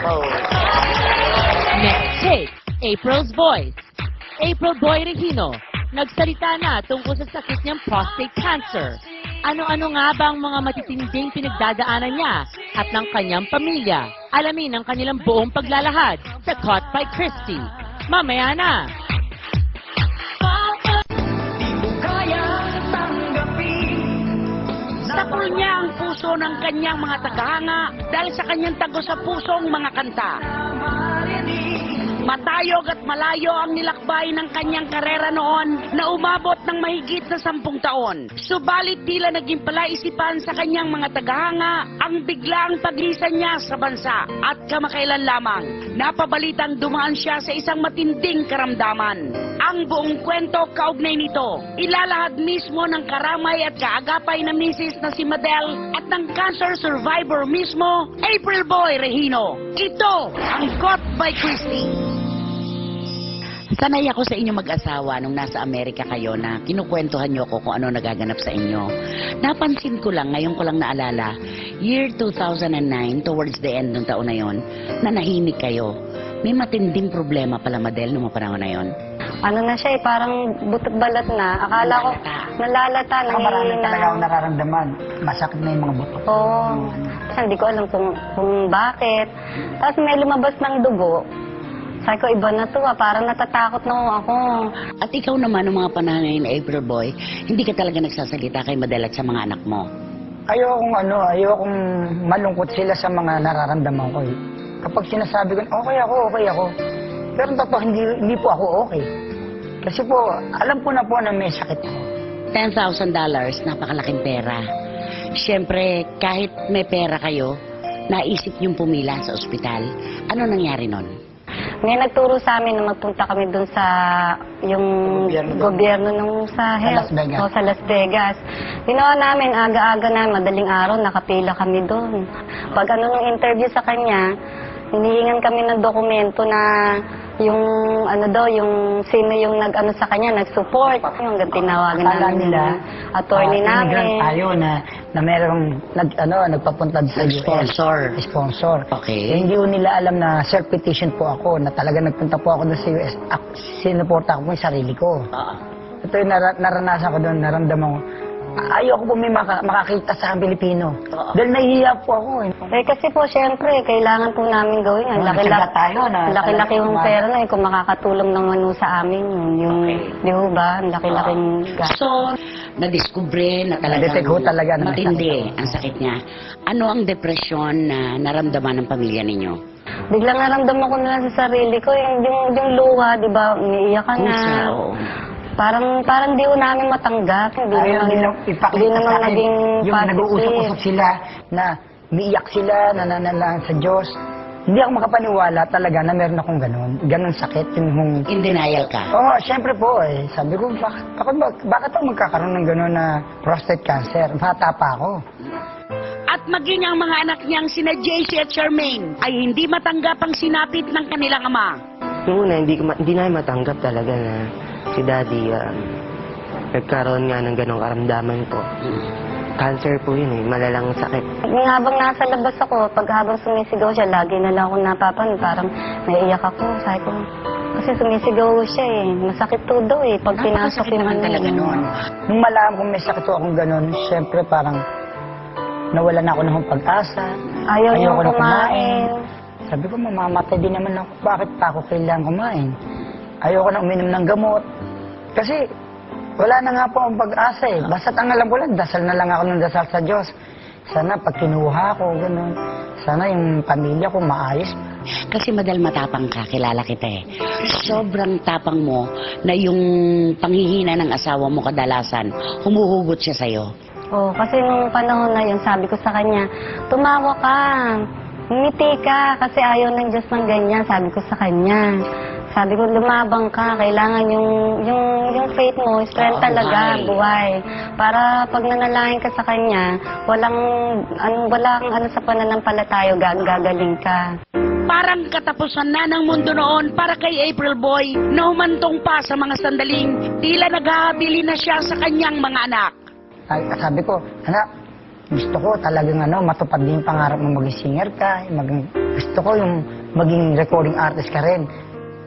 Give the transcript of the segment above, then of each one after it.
Bravo. Next tape, April's voice. April Boy Regino, nagsalita na tungkol sa sakit niyang prostate cancer. Ano-ano nga ba ang mga matitinding pinagdadaanan niya at ng kanyang pamilya? Alamin ang kanilang buong paglalahad sa Caught by Christie. Mamaya na! Sakol niya ang puso ng kanyang mga tagahanga dahil sa kanyang tago sa pusong mga kanta. Matayog at malayo ang nilakbay ng kanyang karera noon na umabot ng mahigit na 10 taon. Subalit tila naging palaisipan sa kanyang mga tagahanga ang biglaang paglisan niya sa bansa. At kamakailan lamang, napabalitang dumaan siya sa isang matinding karamdaman. Ang buong kwento kaugnay nito, ilalahad mismo ng karamay at kaagapay na misis na si Madel at ng cancer survivor mismo, April Boy Regino. Ito ang Caught by Christie. Sanay ako sa inyo mag-asawa nung nasa Amerika kayo na kinukwentuhan niyo ako kung ano nagaganap sa inyo. Napansin ko lang, ngayon ko lang naalala, year 2009, towards the end ng taon na yon, na nahimik kayo. May matinding problema pala, Madel, nung mga panahon na yon. Ano na siya parang butot-balat na. Akala ko, nalalata, Marami talaga akong nararamdaman. Masakit na yung mga buto. Oo. Hindi ko alam kung bakit. Tapos may lumabas ng dugo. Sabi ko, iba na to parang natatakot na ako. At ikaw naman, nung mga panahon ngayon, April Boy, hindi ka talaga nagsasalita kay Madel at sa mga anak mo. Ayokong malungkot sila sa mga nararamdaman ko. Kapag sinasabi ko, okay ako. Pero totoo, hindi po ako okay. Kasi po, alam ko na po na may sakit ako. $10,000, napakalaking pera. Siyempre, kahit may pera kayo, naisip niyong pumila sa ospital. Ano nangyari nun? May nagturo sa amin na magpunta kami dun sa yung gobyerno nung sa health. Las Vegas. O, sa Las Vegas. Ginawa namin, aga-aga na, madaling araw, nakapila kami dun. Pag nung interview sa kanya, hinihingan kami ng dokumento na yung yung sino yung nag-ano sa kanya, nag-support. Yung tinawagan namin nila, attorney namin. Tayo na merong nagpapunta sa US. Sponsor. Okay. Hindi ko nila alam na self-petition po ako, na talaga nagpunta po ako doon sa US. Sinuporta ko yung sarili ko. Ito yung naranasan ko doon, naramdaman ko. Ayoko po may makakita sa Pilipino. Dahil nahihiya po ako. Kasi po, syempre, kailangan po namin gawin. Laki-laki yung pera na kung makakatulong naman sa amin. Di ho ba? Laki-laking gas. So, nadiskubre na talagang matindi ang sakit niya. Ano ang depresyon na naramdaman ng pamilya ninyo? Biglang naramdaman ko na lang sa sarili ko, yung luha, di ba, umiiyak ka na. Parang di ko namin matanggap. Hindi naman naging yung positive. nag-uusap-usap sila na umiiyak sila, nananalang sa Diyos. Hindi ako makapaniwala talaga na meron akong ganun sakit. In denial ka? Oo, syempre po eh. Sabi ko, bakit ako magkakaroon ng ganun na prostate cancer? Bata pa ako. At maging ang mga anak niyang sina JC at Charmaine ay hindi matanggap ang sinapit ng kanilang ama. Noong una, hindi namin matanggap talaga na si Daddy nagkaroon nga ng ganong karamdaman po. Cancer po yun malalang sakit. Habang nasa labas ako, habang sumisigaw siya, lagi na lang ako napapanood, parang naiiyak ako. Sabi ko, kasi sumisigaw siya masakit to daw pag pinasok yung talaga noon. Nung malaman kong may sakit akong ganun, syempre parang nawalan na ako ng pag-asa. Ayaw na kumain. Sabi ko, mamamatay din naman ako. Bakit pa ako kailangan kumain? Ayoko na uminom ng gamot. Kasi wala na nga po ang pag-asa Basta't ang alam ko lang, dasal na lang ako ng dasal sa Diyos. Sana pag kinuha ko, gano'n. Sana yung pamilya ko maayos. Kasi Madel, matapang ka, kilala kita Sobrang tapang mo na yung panghihina ng asawa mo kadalasan, humuhugot siya sa'yo. Kasi nung panahon na yun, sabi ko sa kanya, tumawa ka, ngiti ka, kasi ayaw ng Diyos ng ganyan, sabi ko sa kanya. Sabi ko, lumabang ka, kailangan yung faith mo, strength talaga, buhay. Para pag nanalangin ka sa kanya, walang sa pananampalataya, gagaling ka. Parang katapusan na ng mundo noon para kay April Boy na humantong pa sa mga sandaling tila naghahabili na siya sa kanyang mga anak. Sabi ko, anak, gusto ko talagang matupad din yung pangarap mo maging singer ka. Gusto ko yung maging recording artist ka rin.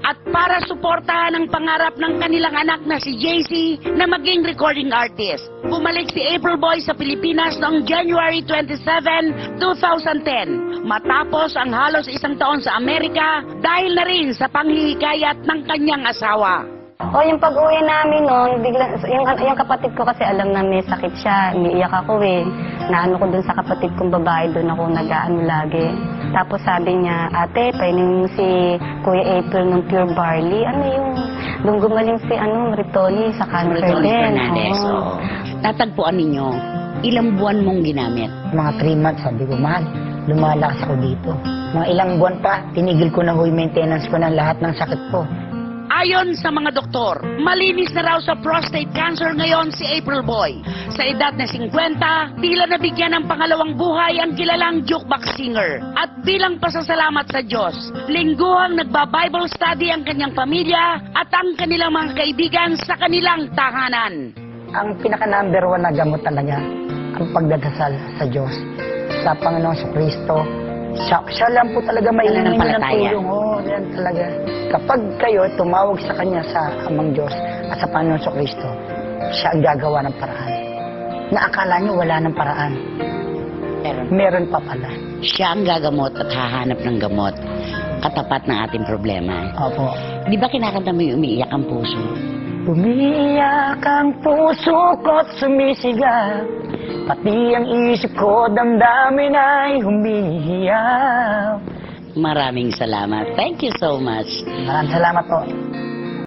At para suportahan ang pangarap ng kanilang anak na si JC na maging recording artist, bumalik si April Boy sa Pilipinas noong January 27, 2010, matapos ang halos isang taon sa Amerika dahil na rin sa panghihikayat ng kanyang asawa. O yung pag-uwi namin noon, bigla, yung kapatid ko kasi alam na may sakit siya, umiiyak ako eh. Naano ko dun sa kapatid kong babae, dun ako nag-aano lagi. Tapos sabi niya, ate, painumin mo si Kuya April ng Pure Barley. Ano yung, nung gumaling si Maritoli sa cancer din. Oo. Natagpuan ninyo, ilang buwan mong ginamit? Mga 3 months, sabi ko, mahal, lumalakas ako dito. Mga ilang buwan pa, tinigil ko na yung maintenance ko ng lahat ng sakit ko. Ayon sa mga doktor, malinis na raw sa prostate cancer ngayon si April Boy. Sa edad na 50, tila nabigyan ng pangalawang buhay ang kilalang jukebox singer. At bilang pasasalamat sa Diyos, lingguhang nagba-Bible study ang kanyang pamilya at ang kanilang mga kaibigan sa kanilang tahanan. Ang pinaka-number 1 na gamot talaga, ang pagdadasal sa Diyos, sa Panginoong Kristo. Siya lang po talaga mailangan ng tulong. Oo, yan talaga. Kapag kayo tumawag sa Kanya, sa Amang Diyos at sa Panginoon Kristo, siya ang gagawa ng paraan. Na akala nyo wala ng paraan. Meron pa pala. Siya ang gagamot at hahanap ng gamot katapat ng ating problema. Opo. Di ba kinakanta mo yung umiiyak ang puso? Umiiyak ang puso ko't sumisigaw, pati ang isip ko damdamin ay humihiyaw. Maraming salamat. Thank you so much. Maraming salamat po.